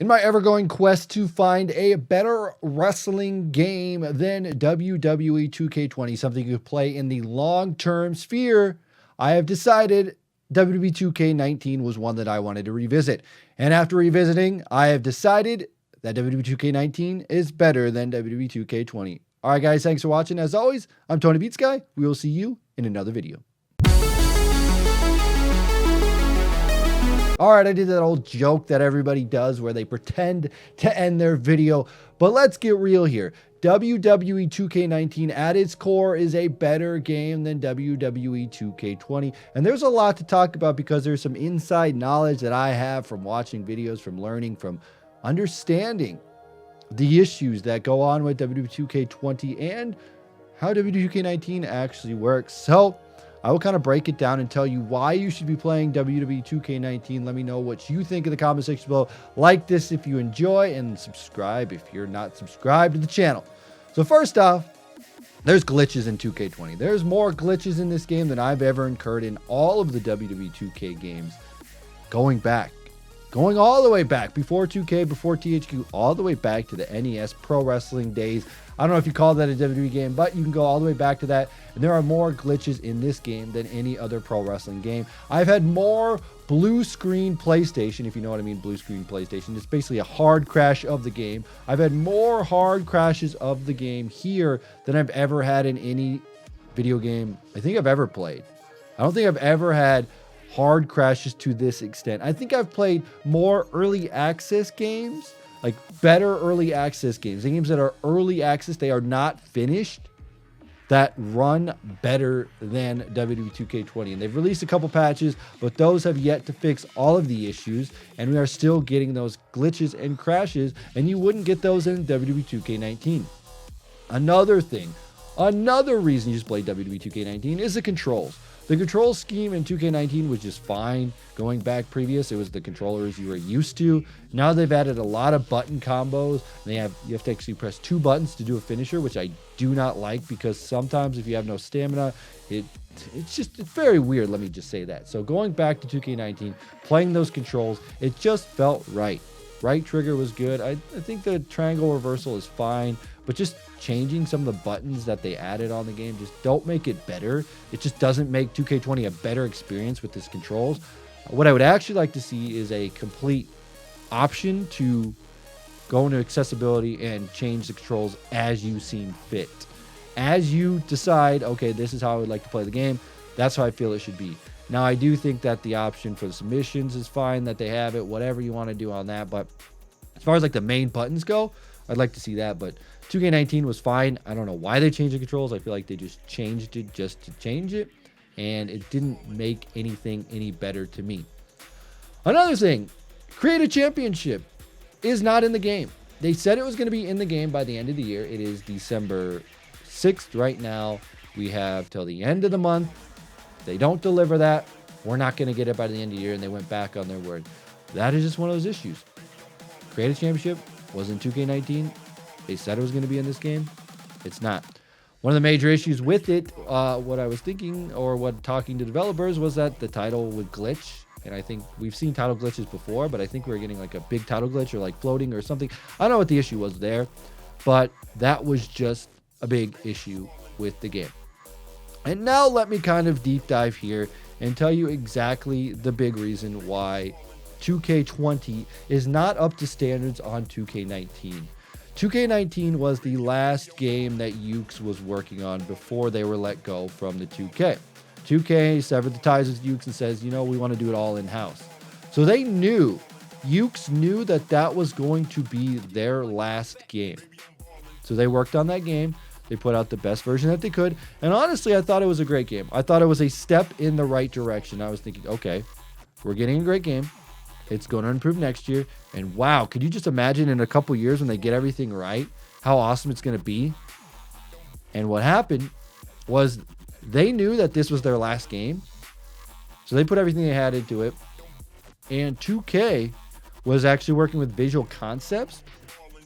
In my ever-going quest to find a better wrestling game than WWE 2K20, something you could play in the long-term sphere, I have decided WWE 2K19 was one that I wanted to revisit. And after revisiting, I have decided that WWE 2K19 is better than WWE 2K20. All right, guys, thanks for watching. As always, I'm TonyPizzaGuy. We will see you in another video. All right, I did that old joke that everybody does where they pretend to end their video, but let's get real here. WWE 2K19 at its core is a better game than WWE 2K20, and there's a lot to talk about because there's some inside knowledge that I have from watching videos, from learning, from understanding the issues that go on with WWE 2K20 and how WWE 2K19 actually works. So I will kind of break it down and tell you why you should be playing WWE 2K19. Let me know what you think in the comment section below. Like this if you enjoy, and subscribe if you're not subscribed to the channel. So first off, there's glitches in 2K20. There's more glitches in this game than I've ever incurred in all of the WWE 2K games. Going all the way back, before 2K, before THQ, all the way back to the NES Pro Wrestling days. I don't know if you call that a WWE game, but you can go all the way back to that. And there are more glitches in this game than any other pro wrestling game. I've had more blue screen PlayStation, if you know what I mean, blue screen PlayStation. It's basically a hard crash of the game. I've had more hard crashes of the game here than I've ever had in any video game I think I've ever played. I don't think I've ever had hard crashes to this extent. I think I've played more early access games, like better early access games. The games that are early access, they are not finished, that run better than WWE 2K20. And they've released a couple patches, but those have yet to fix all of the issues. And we are still getting those glitches and crashes, and you wouldn't get those in WWE 2K19. Another thing, another reason you just play WWE 2K19 is the controls. The control scheme in 2K19 was just fine. Going back previous, it was the controllers you were used to. Now they've added a lot of button combos. You have to actually press 2 buttons to do a finisher, which I do not like because sometimes if you have no stamina, it's very weird, let me just say that. So going back to 2K19, playing those controls, it just felt right. Right trigger was good. I think the triangle reversal is fine, but just changing some of the buttons that they added on the game just don't make it better. It just doesn't make 2K20 a better experience with its controls. What I would actually like to see is a complete option to go into accessibility and change the controls as you seem fit. As you decide, okay, this is how I would like to play the game, that's how I feel it should be. Now, I do think that the option for the submissions is fine, that they have it, whatever you want to do on that. But as far as like the main buttons go, I'd like to see that. But 2K19 was fine. I don't know why they changed the controls. I feel like they just changed it just to change it, and it didn't make anything any better to me. Another thing, Create a Championship is not in the game. They said it was going to be in the game by the end of the year. It is December 6th right now. We have till the end of the month. If they don't deliver that, we're not going to get it by the end of the year, and they went back on their word. That is just one of those issues. Create a Championship was in 2K19. They said it was going to be in this game. It's not. One of the major issues with it, what I was thinking, or what talking to developers, was that the title would glitch. And I think we've seen title glitches before, but I think we were getting like a big title glitch or like floating or something. I don't know what the issue was there, but that was just a big issue with the game. And now let me kind of deep dive here and tell you exactly the big reason why 2K20 is not up to standards on 2K19. 2K19 was the last game that Yuke's was working on before they were let go from the 2K. 2K severed the ties with Yuke's and says, you know, we want to do it all in-house. So they knew, Yuke's knew that that was going to be their last game. So they worked on that game. They put out the best version that they could. And honestly, I thought it was a great game. I thought it was a step in the right direction. I was thinking, okay, we're getting a great game. It's going to improve next year. And wow, could you just imagine in a couple years when they get everything right, how awesome it's going to be? And what happened was they knew that this was their last game. So they put everything they had into it. And 2K was actually working with Visual Concepts.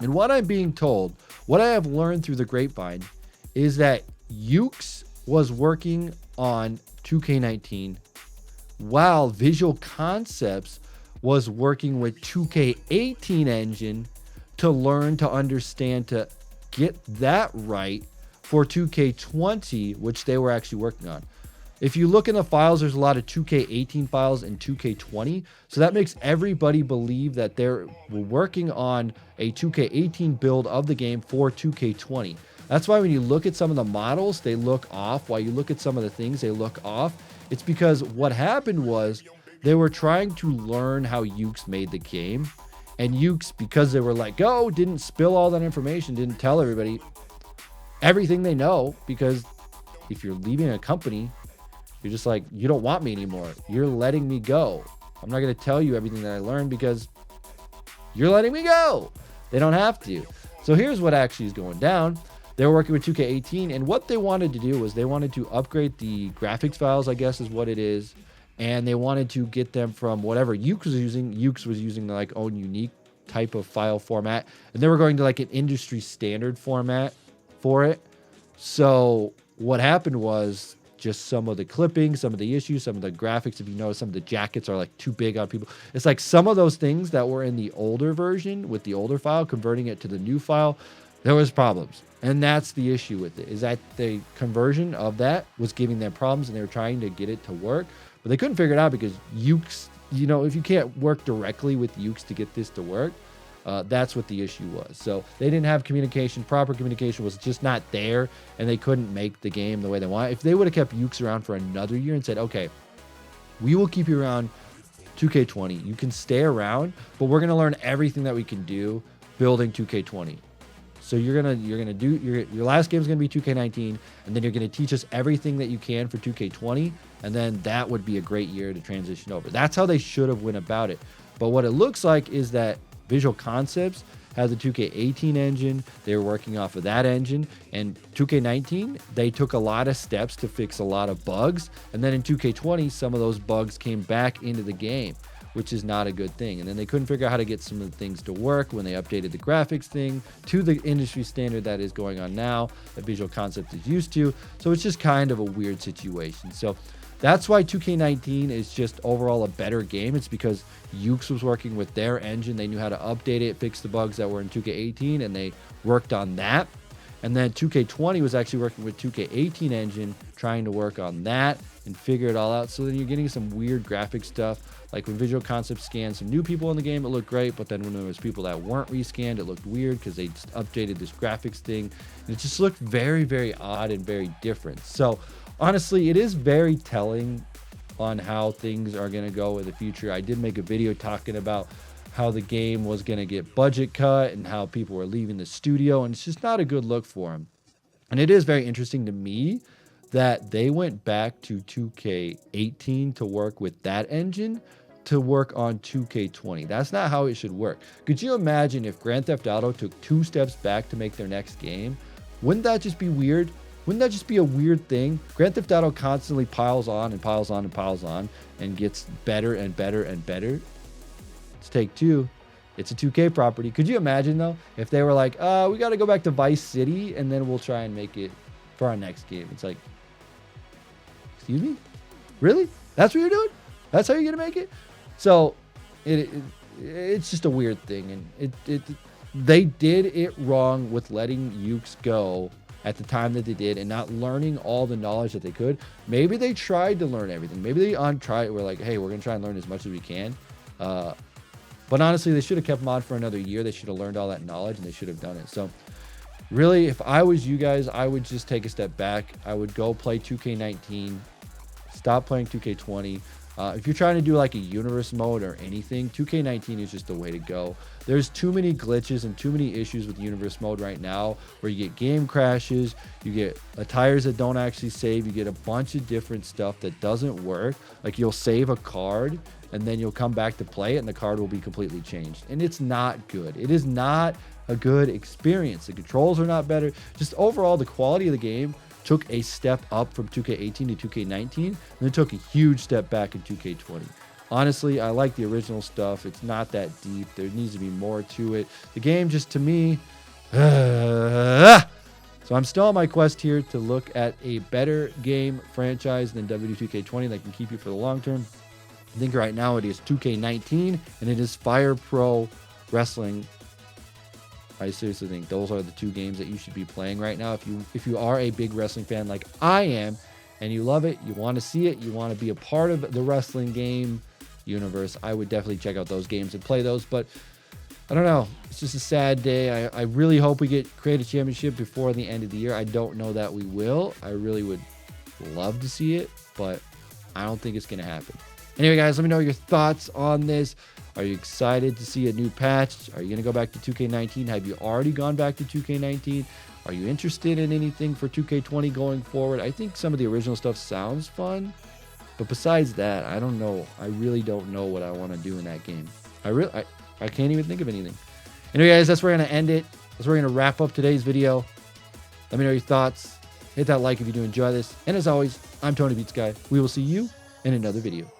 And what I'm being told, what I have learned through the grapevine, is that Yuke's was working on 2K19 while Visual Concepts was working with 2K18 engine to learn, to understand, to get that right for 2K20, which they were actually working on. If you look in the files, there's a lot of 2K18 files and 2K20. So that makes everybody believe that they're working on a 2K18 build of the game for 2K20. That's why when you look at some of the models, they look off. While you look at some of the things, they look off. It's because what happened was they were trying to learn how Ukes made the game. And Ukes, because they were like, oh, didn't spill all that information, didn't tell everybody everything they know. Because if you're leaving a company, you're just like, you don't want me anymore. You're letting me go. I'm not going to tell you everything that I learned because you're letting me go. They don't have to. So here's what actually is going down. They were working with 2K18, and what they wanted to do was they wanted to upgrade the graphics files, I guess is what it is. And they wanted to get them from whatever Ukes was using. Ukes was using their like own unique type of file format. And they were going to like an industry standard format for it. So what happened was just some of the clipping, some of the issues, some of the graphics. If you notice, some of the jackets are like too big on people. It's like some of those things that were in the older version with the older file, converting it to the new file, there was problems. And that's the issue with it, is that the conversion of that was giving them problems and they were trying to get it to work, but they couldn't figure it out because Ukes, you know, if you can't work directly with Ukes to get this to work, that's what the issue was. So they didn't have communication. Proper communication was just not there, and they couldn't make the game the way they want. If they would have kept Ukes around for another year and said, okay, we will keep you around 2K20. You can stay around, but we're going to learn everything that we can do building 2K20. So you're gonna do your last game is gonna be 2K19, and then you're gonna teach us everything that you can for 2K20, and then that would be a great year to transition over. That's how they should have went about it. But what it looks like is that Visual Concepts has a 2K18 engine. They were working off of that engine, and 2K19 they took a lot of steps to fix a lot of bugs, and then in 2K20 some of those bugs came back into the game, which is not a good thing. And then they couldn't figure out how to get some of the things to work when they updated the graphics thing to the industry standard that is going on now, that Visual Concept is used to. So it's just kind of a weird situation. So that's why 2K19 is just overall a better game. It's because Ukes was working with their engine. They knew how to update it, fix the bugs that were in 2K18, and they worked on that. And then 2K20 was actually working with 2K18 engine, trying to work on that and figure it all out. So then you're getting some weird graphic stuff. Like when Visual Concepts scanned some new people in the game, it looked great. But then when there was people that weren't rescanned, it looked weird because they just updated this graphics thing. And it just looked very, very odd and very different. So honestly, it is very telling on how things are going to go in the future. I did make a video talking about how the game was going to get budget cut and how people were leaving the studio, and it's just not a good look for them. And it is very interesting to me that they went back to 2K18 to work with that engine to work on 2K20. That's not how it should work. Could you imagine if Grand Theft Auto took 2 steps back to make their next game? Wouldn't that just be weird? Wouldn't that just be a weird thing? Grand Theft Auto constantly piles on and piles on and piles on and gets better and better and better. It's Take-Two. It's a 2K property. Could you imagine, though, if they were like, we got to go back to Vice City, and then we'll try and make it for our next game. It's like, excuse me? Really? That's what you're doing? That's how you're going to make it? So it's just a weird thing. And they did it wrong with letting Ukes go at the time that they did and not learning all the knowledge that they could. Maybe they tried to learn everything. Maybe they were like, hey, we're going to try and learn as much as we can. But honestly, they should have kept them on for another year. They should have learned all that knowledge, and they should have done it. So really, if I was you guys, I would just take a step back. I would go play 2K19. Stop playing 2K20. If you're trying to do like a universe mode or anything, 2K19 is just the way to go. There's too many glitches and too many issues with universe mode right now where you get game crashes, you get tires that don't actually save, you get a bunch of different stuff that doesn't work. Like you'll save a card and then you'll come back to play it and the card will be completely changed. And it's not good. It is not a good experience. The controls are not better. Just overall, the quality of the game took a step up from 2K18 to 2K19, and then took a huge step back in 2K20. Honestly, I like the original stuff. It's not that deep. There needs to be more to it. The game just, to me, so I'm still on my quest here to look at a better game franchise than WWE 2K20 that can keep you for the long term. I think right now it is 2K19 and it is Fire Pro Wrestling. I seriously think those are the two games that you should be playing right now. If you are a big wrestling fan like I am, and you love it, you want to see it, you want to be a part of the wrestling game universe, I would definitely check out those games and play those. But I don't know. It's just a sad day. I really hope we get Creative Championship before the end of the year. I don't know that we will. I really would love to see it, but I don't think it's going to happen. Anyway, guys, let me know your thoughts on this. Are you excited to see a new patch? Are you going to go back to 2K19? Have you already gone back to 2K19? Are you interested in anything for 2K20 going forward? I think some of the original stuff sounds fun, but besides that, I don't know. I really don't know what I want to do in that game. I can't even think of anything. Anyway, guys, that's where we're going to end it. That's where we're going to wrap up today's video. Let me know your thoughts. Hit that like if you do enjoy this. And as always, I'm TonyPizzaGuy. We will see you in another video.